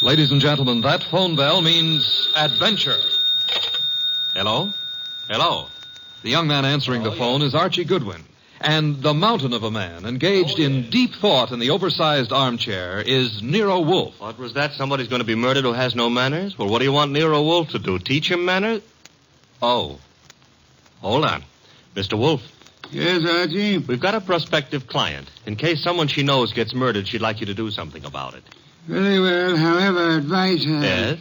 Ladies and gentlemen, that phone bell means adventure. Hello? Hello. The young man answering the phone is Archie Goodwin. And the mountain of a man engaged in deep thought in the oversized armchair is Nero Wolfe. What was that? Somebody's going to be murdered who has no manners? Well, what do you want Nero Wolfe to do? Teach him manners? Oh. Hold on. Mr. Wolfe. Yes, Archie? We've got a prospective client. In case someone she knows gets murdered, she'd like you to do something about it. Very well. However, advise her. Yes?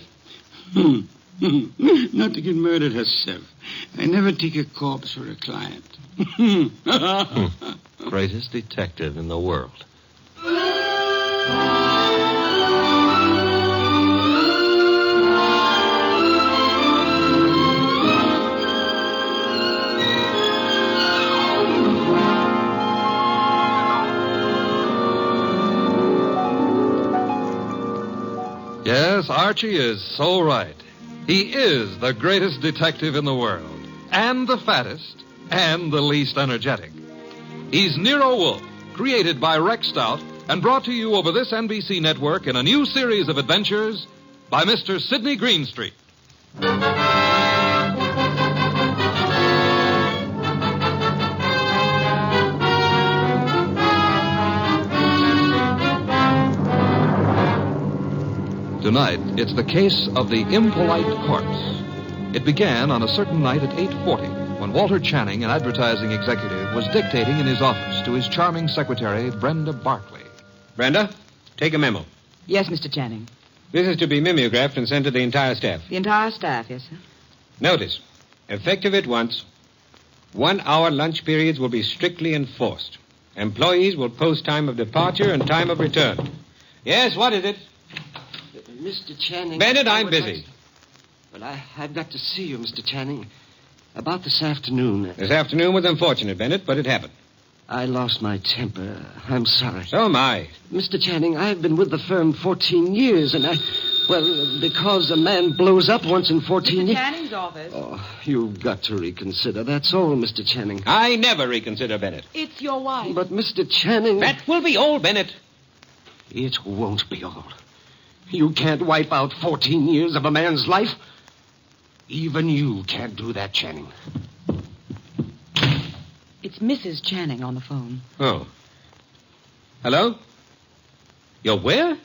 Not to get murdered herself. I never take a corpse for a client. Greatest detective in the world. Yes, Archie is so right. He is the greatest detective in the world, and the fattest, and the least energetic. He's Nero Wolfe, created by Rex Stout, and brought to you over this NBC network in a new series of adventures by Mr. Sidney Greenstreet. Tonight, it's the case of the Impolite Corpse. It began on a certain night at 8:40 when Walter Channing, an advertising executive, was dictating in his office to his charming secretary, Brenda Barkley. Brenda, take a memo. Yes, Mr. Channing. This is to be mimeographed and sent to the entire staff. The entire staff, yes, sir. Notice, effective at once, 1 hour lunch periods will be strictly enforced. Employees will post time of departure and time of return. Yes, what is it? Mr. Channing... Bennett, I'm busy. But I've got to see you, Mr. Channing. About this afternoon. This afternoon was unfortunate, Bennett, but it happened. I lost my temper. I'm sorry. So am I. Mr. Channing, I've been with the firm 14 years, and well, because a man blows up once in 14 years... Mr. Channing's office. Oh, you've got to reconsider. That's all, Mr. Channing. I never reconsider, Bennett. It's your wife. But, Mr. Channing... That will be all, Bennett. It won't be all. You can't wipe out 14 years of a man's life. Even you can't do that, Channing. It's Mrs. Channing on the phone. Oh. Hello? You're where?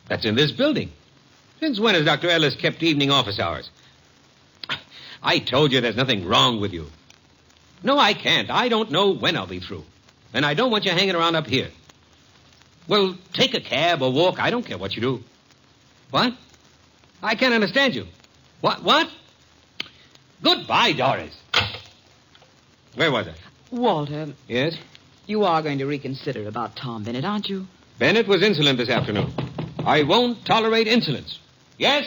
That's in this building. Since when has Dr. Ellis kept evening office hours? I told you there's nothing wrong with you. No, I can't. I don't know when I'll be through. And I don't want you hanging around up here. Well, take a cab or walk. I don't care what you do. What? I can't understand you. What? Goodbye, Doris. Where was I? Walter, Yes? you are going to reconsider about Tom Bennett, aren't you? Bennett was insolent this afternoon. I won't tolerate insolence. Yes?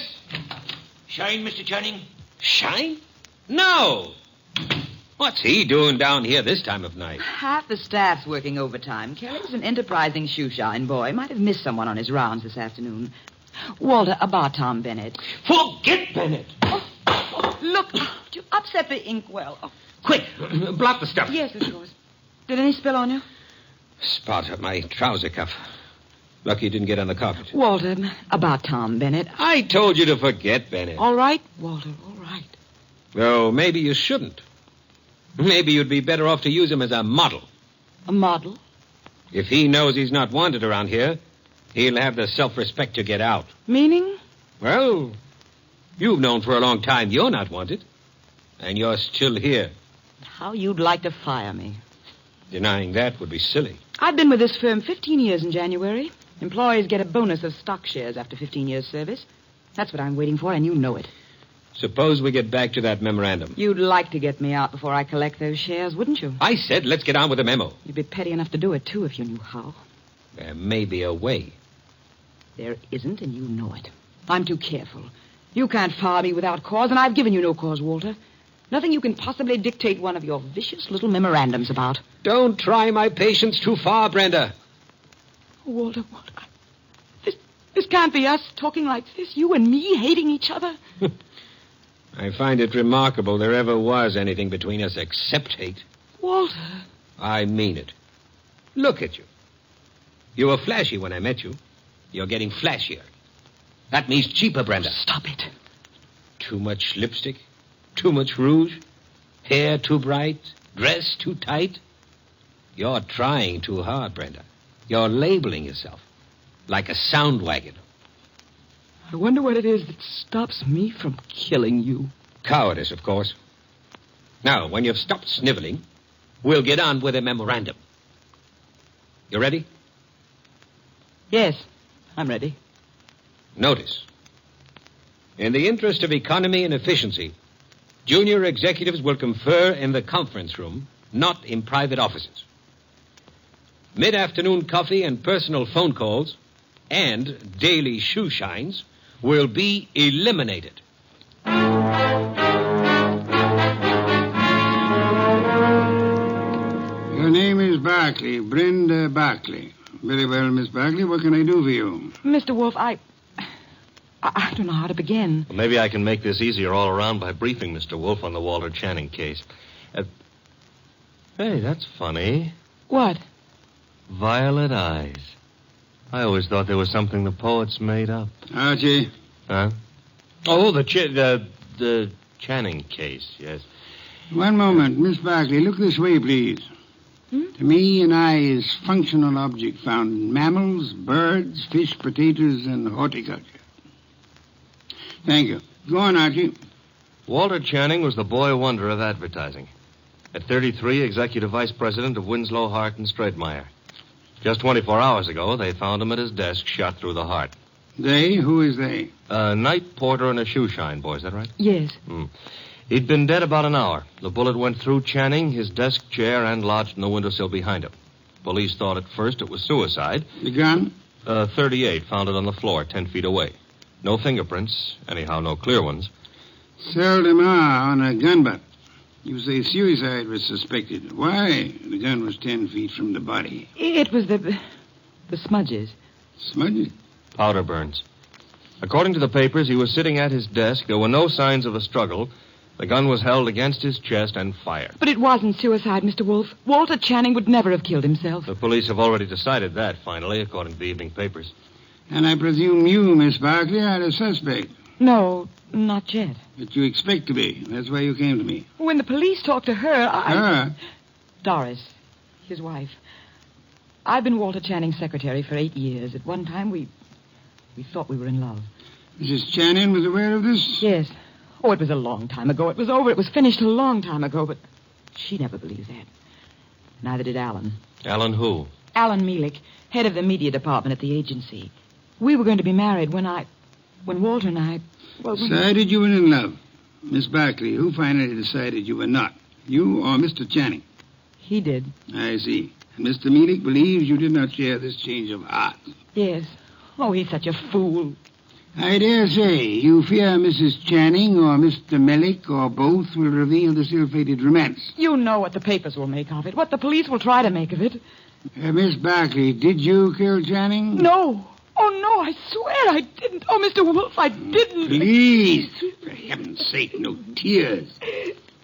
Shine, Mr. Channing? Shine? No. What's he doing down here this time of night? Half the staff's working overtime. Kelly's an enterprising shoeshine boy. Might have missed someone on his rounds this afternoon. Walter, about Tom Bennett. Forget Bennett. Oh, look, you upset the inkwell. Oh. Quick, blot the stuff. Yes, of course. Did any spill on you? Spot on my trouser cuff. Lucky it didn't get on the carpet. Walter, about Tom Bennett. I told you to forget Bennett. All right, Walter, all right. Though maybe you shouldn't. Maybe you'd be better off to use him as a model. A model? If he knows he's not wanted around here, he'll have the self-respect to get out. Meaning? Well, you've known for a long time you're not wanted. And you're still here. How you'd like to fire me. Denying that would be silly. I've been with this firm 15 years in January. Employees get a bonus of stock shares after 15 years' service. That's what I'm waiting for, and you know it. Suppose we get back to that memorandum. You'd like to get me out before I collect those shares, wouldn't you? I said let's get on with the memo. You'd be petty enough to do it, too, if you knew how. There may be a way. There isn't, and you know it. I'm too careful. You can't fire me without cause, and I've given you no cause, Walter. Nothing you can possibly dictate one of your vicious little memorandums about. Don't try my patience too far, Brenda. Walter, what? This can't be us talking like this. You and me hating each other. I find it remarkable there ever was anything between us except hate. Walter. I mean it. Look at you. You were flashy when I met you. You're getting flashier. That means cheaper, Brenda. Stop it. Too much lipstick, too much rouge, hair too bright, dress too tight. You're trying too hard, Brenda. You're labeling yourself like a sound wagon. I wonder what it is that stops me from killing you. Cowardice, of course. Now, when you've stopped sniveling, we'll get on with a memorandum. You ready? Yes, I'm ready. Notice. In the interest of economy and efficiency, junior executives will confer in the conference room, not in private offices. Mid-afternoon coffee and personal phone calls and daily shoe shines will be eliminated. Your name is Barkley, Brenda Barkley. Very well, Miss Barkley. What can I do for you? Mr. Wolfe, I don't know how to begin. Well, maybe I can make this easier all around by briefing Mr. Wolfe on the Walter Channing case. Hey, that's funny. What? Violet eyes. I always thought there was something the poets made up. Archie. Huh? Oh, the Channing case, yes. One moment. Miss Barkley, look this way, please. To me, an eye is functional object found in mammals, birds, fish, potatoes, and horticulture. Thank you. Go on, Archie. Walter Channing was the boy wonder of advertising. At 33, executive vice president of Winslow, Hart, and Straightmeyer. Just 24 hours ago, they found him at his desk, shot through the heart. They? Who is they? A night porter and a shoe shine boy, is that right? Yes. He'd been dead about an hour. The bullet went through Channing, his desk chair, and lodged in the windowsill behind him. Police thought at first it was suicide. The gun? 38, found it on the floor, 10 feet away. No fingerprints, anyhow, no clear ones. Seldom are on a gun butt. You say suicide was suspected. Why? The gun was 10 feet from the body. It was the smudges. Smudges? Powder burns. According to the papers, he was sitting at his desk. There were no signs of a struggle. The gun was held against his chest and fired. But it wasn't suicide, Mr. Wolfe. Walter Channing would never have killed himself. The police have already decided that, finally, according to the evening papers. And I presume you, Miss Barkley, are a suspect. No, not yet. But you expect to be. That's why you came to me. When the police talked to her, Her? Doris, his wife. I've been Walter Channing's secretary for 8 years. At one time, we thought we were in love. Mrs. Channing was aware of this? Yes. Oh, it was a long time ago. It was over. It was finished a long time ago, but she never believed that. Neither did Alan. Alan who? Alan Mielik, head of the media department at the agency. We were going to be married when Walter and I... Decided you were in love. Miss Barkley, who finally decided you were not? You or Mr. Channing? He did. I see. And Mr. Mielik believes you did not share this change of heart. Yes. Oh, he's such a fool. I dare say you fear Mrs. Channing or Mr. Mielik or both will reveal the ill-fated romance. You know what the papers will make of it, what the police will try to make of it. Miss Barkley, did you kill Channing? No. Oh, no, I swear I didn't. Oh, Mr. Wolfe, I didn't. Please, for heaven's sake, no tears.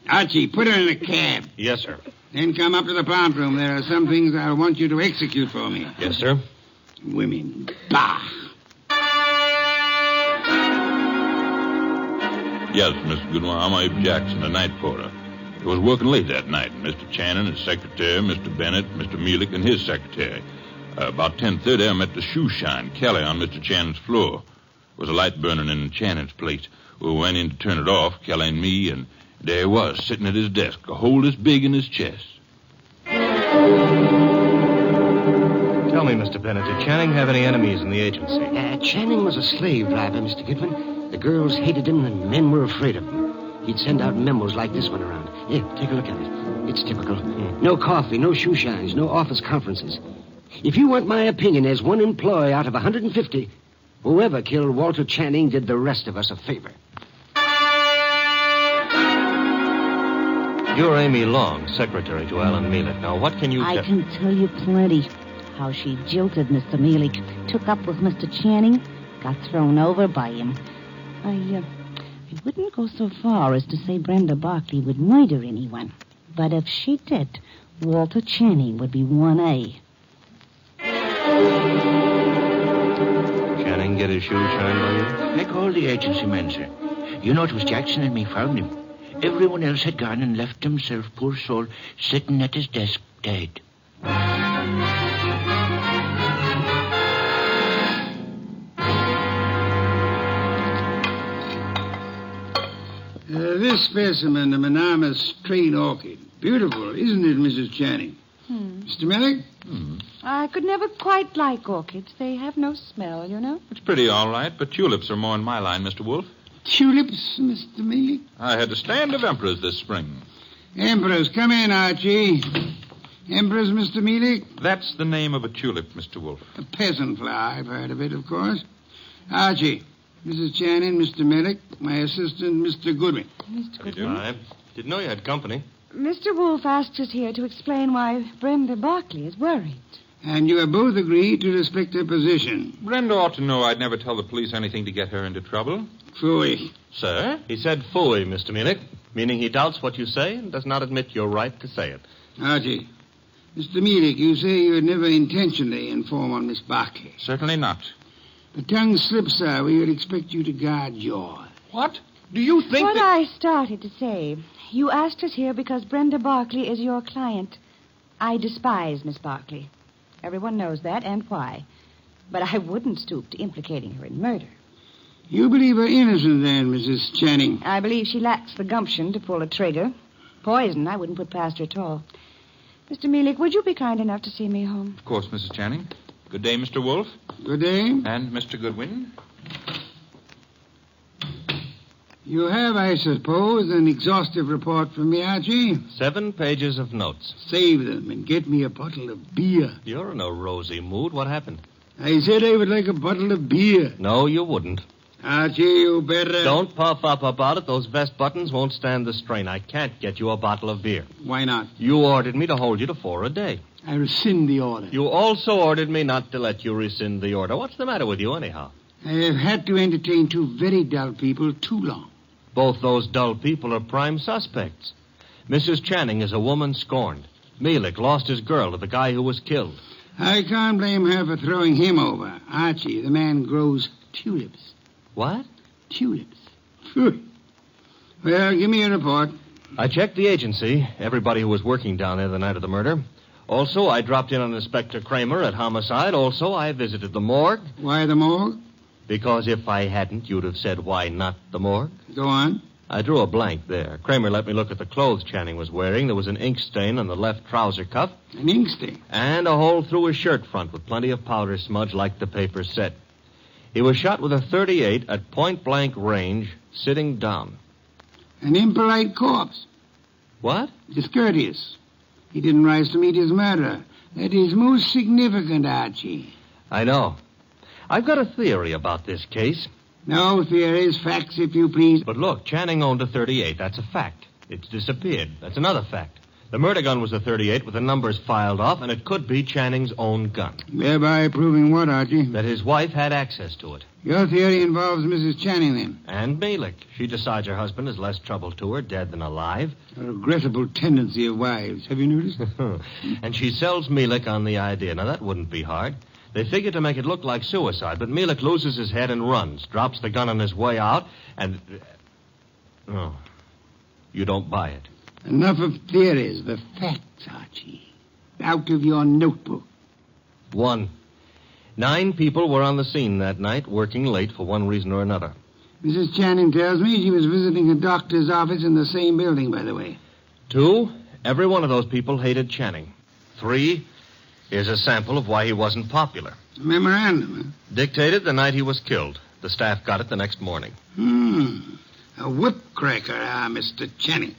Archie, put her in a cab. Yes, sir. Then come up to the plant room. There are some things I want you to execute for me. Yes, sir. Women. Bah! Yes, Mr. Goodwin, I'm Abe Jackson, the night porter. He was working late that night. Mr. Channing, his secretary, Mr. Bennett, Mr. Mielik, and his secretary. About 10:30, I met the shoe shine, Kelly, on Mr. Channing's floor. There was a light burning in Channing's place. We went in to turn it off, Kelly and me, and there he was, sitting at his desk, a hole this big in his chest. Tell me, Mr. Bennett, did Channing have any enemies in the agency? Channing was a slave driver, Mr. Goodwin. The girls hated him and men were afraid of him. He'd send out memos like this one around. Here, take a look at it. It's typical. No coffee, no shoe shines, no office conferences. If you want my opinion as one employee out of 150, whoever killed Walter Channing did the rest of us a favor. You're Amy Long, secretary to Alan Mielik. Now, what can you I can tell you plenty. How she jilted Mr. Mielik, took up with Mr. Channing, got thrown over by him. I wouldn't go so far as to say Brenda Barkley would murder anyone. But if she did, Walter Channing would be 1A. Channing get his shoes shined by you? Like all the agency men, sir. You know, it was Jackson and me found him. Everyone else had gone and left himself, poor soul, sitting at his desk, dead. This specimen, the monogamous straight orchid. Beautiful, isn't it, Mrs. Channing? Mr. Millick? I could never quite like orchids. They have no smell, you know. It's pretty all right, but tulips are more in my line, Mr. Wolfe. Tulips, Mr. Millick? I had a stand of emperors this spring. Emperors, come in, Archie. Emperors, Mr. Millick? That's the name of a tulip, Mr. Wolfe. A peasant flower. I've heard of it, of course. Archie, Mrs. Channing, Mr. Millick, my assistant, Mr. Goodwin. Mr. Goodwin. I didn't know you had company. Mr. Wolfe asked us here to explain why Brenda Barkley is worried. And you have both agreed to respect her position. Brenda ought to know I'd never tell the police anything to get her into trouble. Phooey. Sir? He said phooey, Mr. Munich, meaning he doubts what you say and does not admit your right to say it. Archie, Mr. Millick, you say you would never intentionally inform on Miss Barkley. Certainly not. The tongue slips, sir. We would expect you to guard yours. What? Do you think What that... I started to say. You asked us here because Brenda Barkley is your client. I despise Miss Barkley. Everyone knows that and why. But I wouldn't stoop to implicating her in murder. You believe her innocent, then, Mrs. Channing? I believe she lacks the gumption to pull a trigger. Poison, I wouldn't put past her at all. Mr. Mealy, would you be kind enough to see me home? Of course, Mrs. Channing. Good day, Mr. Wolfe. Good day. And Mr. Goodwin. You have, I suppose, an exhaustive report from me, Archie? 7 pages of notes. Save them and get me a bottle of beer. You're in a rosy mood. What happened? I said I would like a bottle of beer. No, you wouldn't. Archie, you better... Don't puff up about it. Those vest buttons won't stand the strain. I can't get you a bottle of beer. Why not? You ordered me to hold you to 4 a day. I rescind the order. You also ordered me not to let you rescind the order. What's the matter with you, anyhow? I have had to entertain 2 very dull people too long. Both those dull people are prime suspects. Mrs. Channing is a woman scorned. Mealich lost his girl to the guy who was killed. I can't blame her for throwing him over. Archie, the man grows tulips. What? Tulips. Phew. Well, give me a report. I checked the agency, everybody who was working down there the night of the murder. Also, I dropped in on Inspector Kramer at homicide. Also, I visited the morgue. Why the morgue? Because if I hadn't, you'd have said, why not the morgue? Go on. I drew a blank there. Kramer let me look at the clothes Channing was wearing. There was an ink stain on the left trouser cuff. An ink stain? And a hole through his shirt front with plenty of powder smudge like the paper said. He was shot with a .38 at point-blank range, sitting down. An impolite corpse. What? Discourteous. He didn't rise to meet his murderer. That is most significant, Archie. I know. I've got a theory about this case. No theories, facts, if you please. But look, Channing owned a .38. That's a fact. It's disappeared. That's another fact. The murder gun was a .38 with the numbers filed off, and it could be Channing's own gun. Thereby proving what, Archie? That his wife had access to it. Your theory involves Mrs. Channing, then? And Mealich. She decides her husband is less trouble to her, dead than alive. A regrettable tendency of wives. Have you noticed? And she sells Mealich on the idea. Now, that wouldn't be hard. They figure to make it look like suicide, but Mealich loses his head and runs, drops the gun on his way out, and... Oh, you don't buy it. Enough of theories. The facts, Archie. Out of your notebook. 1. 9 people were on the scene that night, working late for one reason or another. Mrs. Channing tells me she was visiting a doctor's office in the same building, by the way. 2. Every one of those people hated Channing. 3. Here's a sample of why he wasn't popular. A memorandum, Dictated the night he was killed. The staff got it the next morning. A whip cracker, Mr. Channing.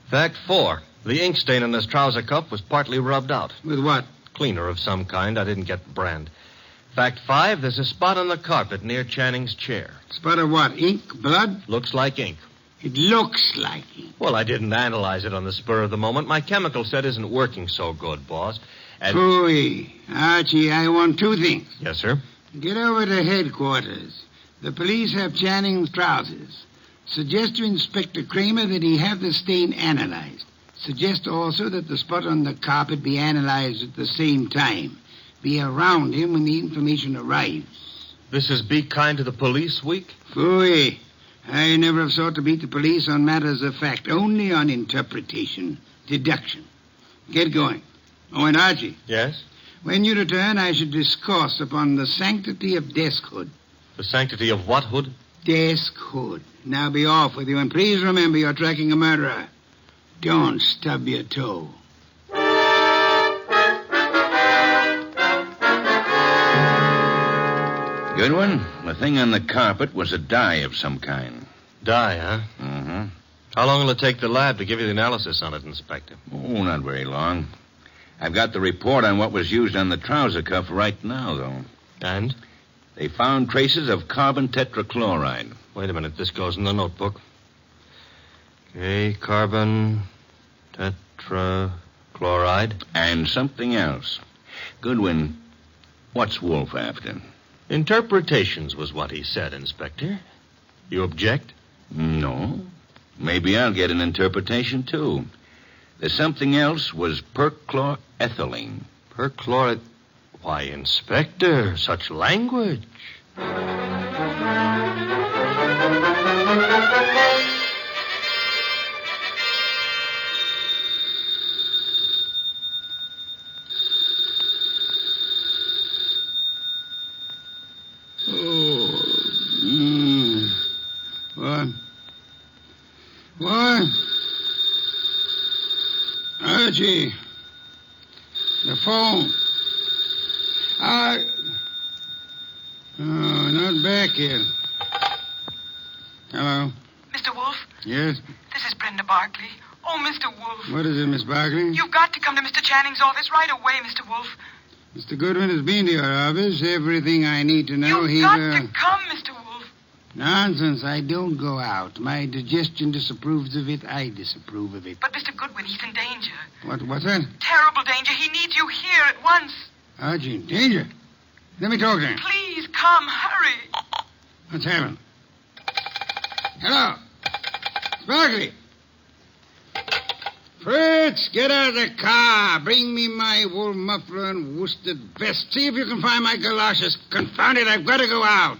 Fact 4. The ink stain on his trouser cuff was partly rubbed out. With what? Cleaner of some kind. I didn't get the brand. Fact 5. There's a spot on the carpet near Channing's chair. Spot of what? Ink? Blood? Looks like ink. It looks like ink. Well, I didn't analyze it on the spur of the moment. My chemical set isn't working so good, boss. And... Phooey. Archie, I want 2 things. Yes, sir? Get over to headquarters. The police have Channing's trousers. Suggest to Inspector Kramer that he have the stain analyzed. Suggest also that the spot on the carpet be analyzed at the same time. Be around him when the information arrives. This is Be Kind to the Police Week? Phooey. I never have sought to beat the police on matters of fact, only on interpretation, deduction. Get going. Oh, and Archie. Yes? When you return, I should discourse upon the sanctity of deskhood. The sanctity of what hood? Deskhood. Now be off with you, and please remember you're tracking a murderer. Don't stub your toe. Goodwin, the thing on the carpet was a dye of some kind. Dye, huh? Mm-hmm. How long will it take the lab to give you the analysis on it, Inspector? Oh, not very long. I've got the report on what was used on the trouser cuff right now, though. And? They found traces of carbon tetrachloride. Wait a minute. This goes in the notebook. Okay, carbon tetrachloride. And something else. Goodwin, what's Wolfe after? Interpretations was what he said, Inspector. You object? No. Maybe I'll get an interpretation, too. The something else was perchlorethylene. Perchloreth... Why, Inspector, such language. What? Archie. The phone. Oh, not back yet. Hello. Mr. Wolfe? Yes? This is Brenda Barkley. Oh, Mr. Wolfe. What is it, Miss Barkley? You've got to come to Mr. Channing's office right away, Mr. Wolfe. Mr. Goodwin has been to your office. Everything I need to know. You've got to come, Mr. Wolfe. Nonsense. I don't go out. My digestion disapproves of it. I disapprove of it. But, Mr. Goodwin, he's in danger. What's that? Terrible danger. He needs you here at once. Archie, in danger? Let me talk to him. Please come. Hurry. What's happened? Hello. Sparkly. Fritz, get out of the car. Bring me my wool muffler and worsted vest. See if you can find my galoshes. Confound it, I've got to go out.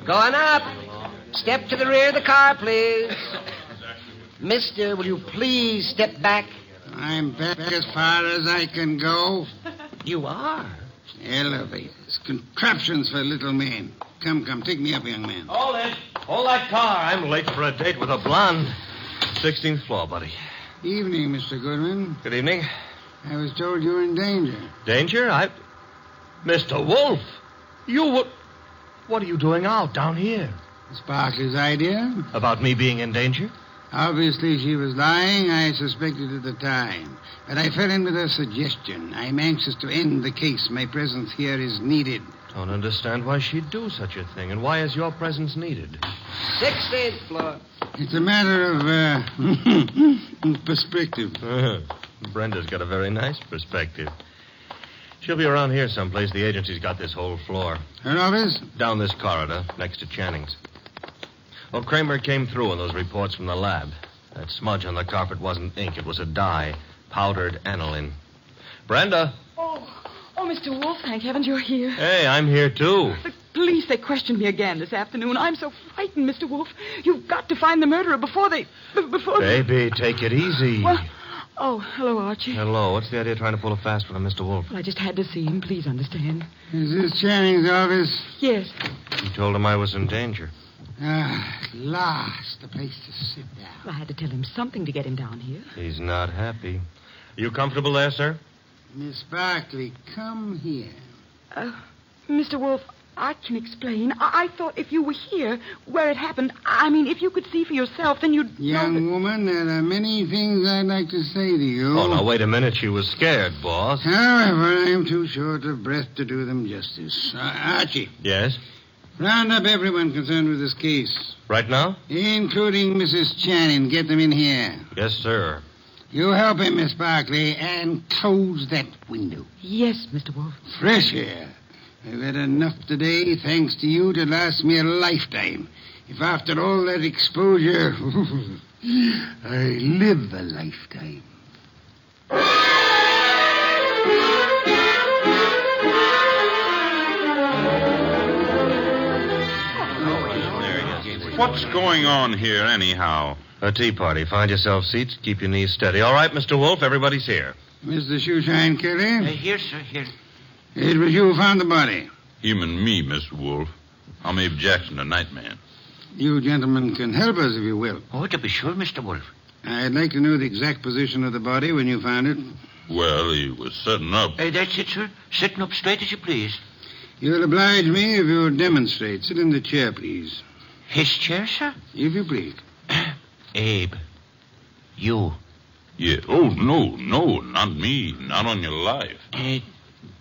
Going up. Step to the rear of the car, please. Mister, will you please step back? I'm back as far as I can go. You are? Elevators, contraptions for little men. Come, take me up, young man. Hold it. Hold that car. I'm late for a date with a blonde. 16th floor, buddy. Evening, Mr. Goodwin. Good evening. I was told you were in danger. Danger? Mr. Wolfe, what are you doing out down here? Sparkley's idea. About me being in danger? Obviously, she was lying. I suspected at the time. But I fell in with her suggestion. I'm anxious to end the case. My presence here is needed. Don't understand why she'd do such a thing, and why is your presence needed? 16th floor. It's a matter of, perspective. Brenda's got a very nice perspective. She'll be around here someplace. The agency's got this whole floor. Her office? Down this corridor, next to Channing's. Well, Kramer came through on those reports from the lab. That smudge on the carpet wasn't ink. It was a dye, powdered aniline. Brenda. Oh, Mr. Wolfe, thank heavens you're here. Hey, I'm here, too. The police, they questioned me again this afternoon. I'm so frightened, Mr. Wolfe. You've got to find the murderer before they... Baby, take it easy. Well, hello, Archie. Hello. What's the idea of trying to pull a fast one on Mr. Wolfe? Well, I just had to see him. Please understand. Is this Channing's office? Yes. You told him I was in danger. At last, a place to sit down. Well, I had to tell him something to get him down here. He's not happy. Are you comfortable there, sir? Miss Barkley, come here. Mr. Wolfe, I can explain. I thought if you were here, where it happened, I mean, if you could see for yourself, then you'd Young woman, there are many things I'd like to say to you. Oh, now, wait a minute. She was scared, boss. However, I am too short of breath to do them justice. Archie. Yes? Round up everyone concerned with this case. Right now? Including Mrs. Channing. Get them in here. Yes, sir. You help him, Miss Barkley, and close that window. Yes, Mr. Wolfe. Fresh air. I've had enough today, thanks to you, to last me a lifetime. If after all that exposure... I live a lifetime. What's going on here, anyhow? A tea party. Find yourself seats. Keep your knees steady. All right, Mr. Wolfe, everybody's here. Mr. Shoeshine Kelly? Here, sir, here. It was you who found the body. Him and me, Mr. Wolfe. I'm Abe Jackson, the night man. You gentlemen can help us if you will. Oh, to be sure, Mr. Wolfe. I'd like to know the exact position of the body when you found it. Well, he was sitting up. That's it, sir. Sitting up straight as you please. You'll oblige me if you'll demonstrate. Sit in the chair, please. His chair, sir? If you please. Abe, you. Yeah. Oh, no, not me. Not on your life.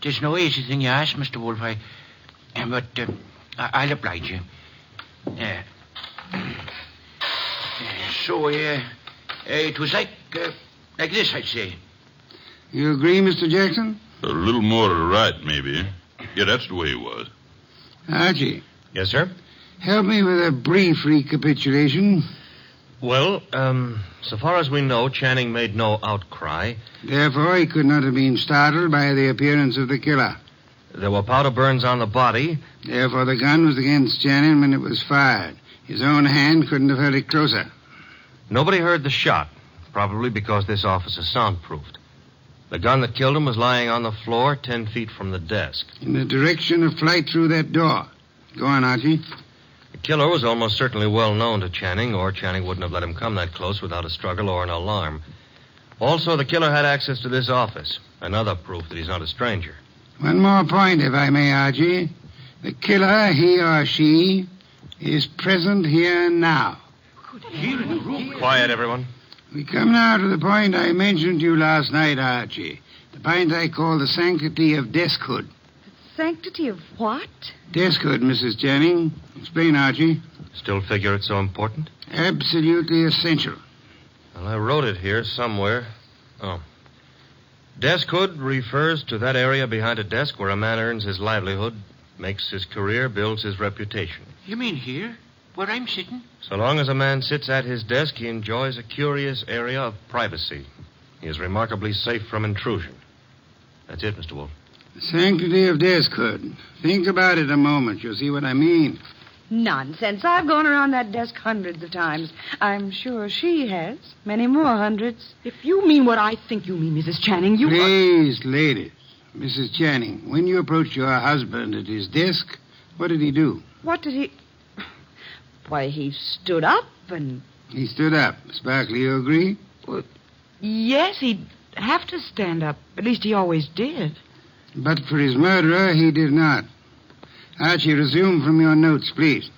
There's no easy thing you ask, Mr. Wolfe. I'll oblige you. It was like this, I'd say. You agree, Mr. Jackson? A little more to the right, maybe. Yeah, that's the way it was. Archie, Yes, sir? help me with a brief recapitulation. Well, so far as we know, Channing made no outcry. Therefore, he could not have been startled by the appearance of the killer. There were powder burns on the body. Therefore, the gun was against Channing when it was fired. His own hand couldn't have held it closer. Nobody heard the shot, probably because this office is soundproofed. The gun that killed him was lying on the floor 10 feet from the desk. In the direction of flight through that door. Go on, Archie. The killer was almost certainly well known to Channing, or Channing wouldn't have let him come that close without a struggle or an alarm. Also, the killer had access to this office. Another proof that he's not a stranger. One more point, if I may, Archie. The killer, he or she, is present here now. Here in the room. Quiet, everyone. We come now to the point I mentioned to you last night, Archie. The point I call the sanctity of deskhood. Sanctity of what? Deskhood, Mrs. Channing. Explain, Archie. Still figure it's so important? Absolutely essential. Well, I wrote it here somewhere. Oh. Deskhood refers to that area behind a desk where a man earns his livelihood, makes his career, builds his reputation. You mean here? Where I'm sitting? So long as a man sits at his desk, he enjoys a curious area of privacy. He is remarkably safe from intrusion. That's it, Mr. Wolfe. The sanctity of deskhood. Think about it a moment. You'll see what I mean. Nonsense. I've gone around that desk hundreds of times. I'm sure she has. Many more hundreds. If you mean what I think you mean, Mrs. Channing, you... Please, ladies. Mrs. Channing, when you approached your husband at his desk, what did he do? What did he... Why, he stood up and... He stood up. Sparkley, you agree? Well, yes, he'd have to stand up. At least he always did. But for his murderer, he did not. Archie, resume from your notes, please.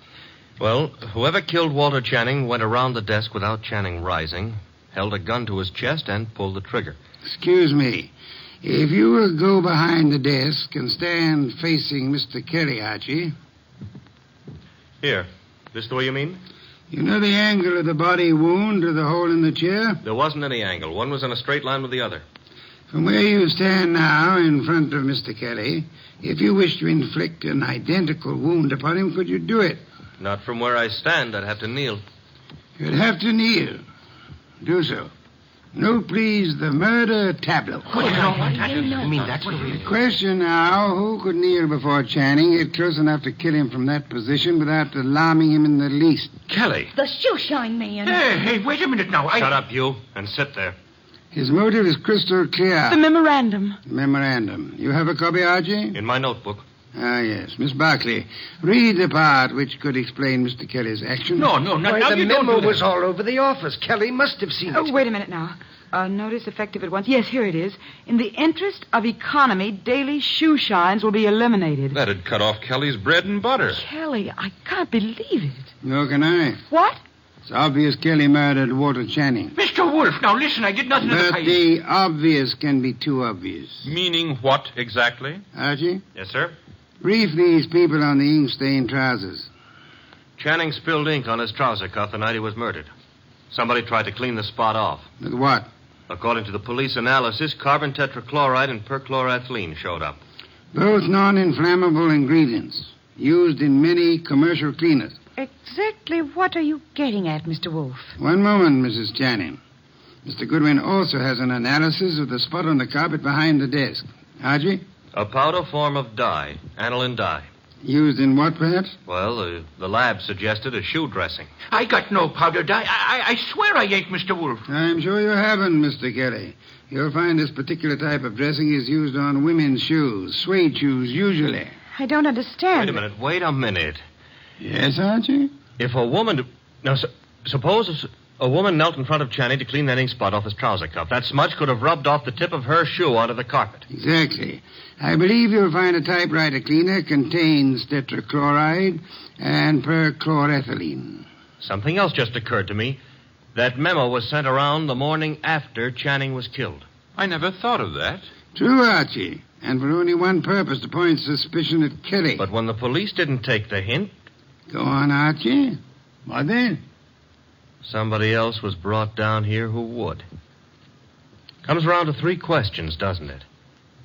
Well, whoever killed Walter Channing went around the desk without Channing rising, held a gun to his chest, and pulled the trigger. Excuse me. If you will go behind the desk and stand facing Mr. Kelly, Archie. Here. This the way you mean? You know the angle of the body wound to the hole in the chair? There wasn't any angle. One was in a straight line with the other. From where you stand now in front of Mr. Kelly, if you wish to inflict an identical wound upon him, could you do it? Not from where I stand. I'd have to kneel. You'd have to kneel. Do so. Note, please, the murder tableau. You mean that's what we... Question now, who could kneel before Channing, get close enough to kill him from that position without alarming him in the least? Kelly! The shoeshine man. Hey, wait a minute now. Shut up, you, and sit there. His motive is crystal clear. The memorandum. Memorandum. You have a copy, Archie? In my notebook. Ah, yes. Miss Barclay, read the part which could explain Mr. Kelly's action. No, Why, now the you don't memo do was that. all over the office. Kelly must have seen it. Oh, wait a minute now. Notice effective at once. Yes, here it is. In the interest of economy, daily shoe shines will be eliminated. That'd cut off Kelly's bread and butter. Kelly, I can't believe it. Nor can I. What? It's obvious Kelly murdered Walter Channing. Mr. Wolfe, now listen, I did nothing of the But kind. the obvious can be too obvious. Meaning what exactly? Archie, Yes, sir? brief these people on the ink-stained trousers. Channing spilled ink on his trouser cuff the night he was murdered. Somebody tried to clean the spot off. With what? According to the police analysis, carbon tetrachloride and perchloroethylene showed up. Both non-inflammable ingredients used in many commercial cleaners. Exactly what are you getting at, Mr. Wolfe? One moment, Mrs. Channing. Mr. Goodwin also has an analysis of the spot on the carpet behind the desk. Archie? A powder form of dye, aniline dye. Used in what, perhaps? Well, the lab suggested a shoe dressing. I got no powder dye. I swear I ain't, Mr. Wolfe. I'm sure you haven't, Mr. Kelly. You'll find this particular type of dressing is used on women's shoes, suede shoes, usually. I don't understand. Wait a minute. Yes, Archie? If a woman... Now, suppose a woman knelt in front of Channing to clean that ink spot off his trouser cuff. That smudge could have rubbed off the tip of her shoe onto the carpet. Exactly. I believe you'll find a typewriter cleaner contains tetrachloride and perchlorethylene. Something else just occurred to me. That memo was sent around the morning after Channing was killed. I never thought of that. True, Archie. And for only one purpose, to point suspicion at Kelly. But when the police didn't take the hint... Go on, Archie. What then? Somebody else was brought down here who would. Comes around to 3 questions, doesn't it?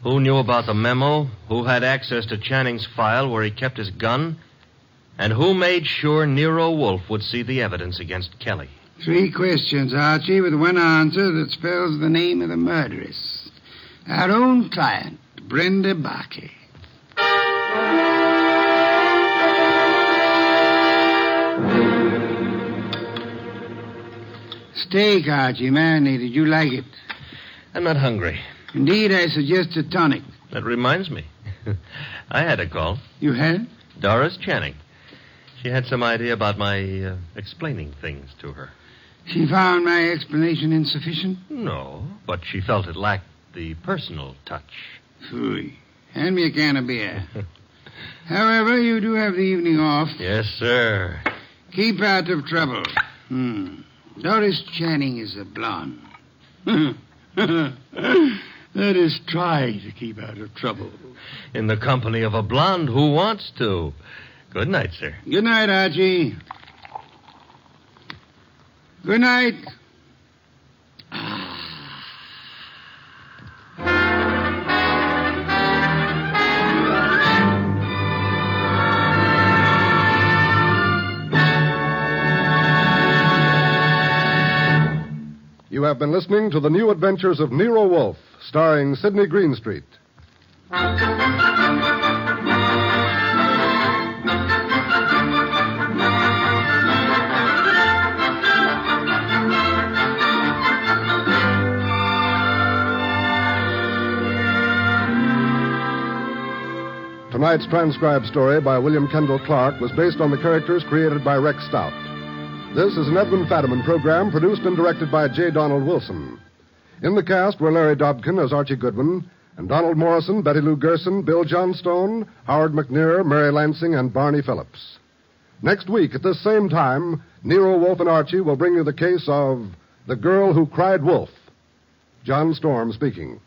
Who knew about the memo? Who had access to Channing's file where he kept his gun? And who made sure Nero Wolfe would see the evidence against Kelly? 3 questions, Archie, with one answer that spells the name of the murderess. Our own client, Brenda Barkley. Steak, Archie, marinated. You like it? I'm not hungry. Indeed, I suggest a tonic. That reminds me. I had a call. You had? Doris Channing. She had some idea about my explaining things to her. She found my explanation insufficient? No, but she felt it lacked the personal touch. Phooey. Hand me a can of beer. However, you do have the evening off. Yes, sir. Keep out of trouble. Doris Channing is a blonde. That is, try to keep out of trouble. In the company of a blonde who wants to. Good night, sir. Good night, Archie. Good night. You have been listening to The New Adventures of Nero Wolfe, starring Sidney Greenstreet. Tonight's transcribed story by William Kendall Clark was based on the characters created by Rex Stout. This is an Edwin Fadiman program produced and directed by J. Donald Wilson. In the cast were Larry Dobkin as Archie Goodwin, and Donald Morrison, Betty Lou Gerson, Bill Johnstone, Howard McNear, Mary Lansing, and Barney Phillips. Next week at this same time, Nero, Wolfe, and Archie will bring you the case of The Girl Who Cried Wolf. John Storm speaking.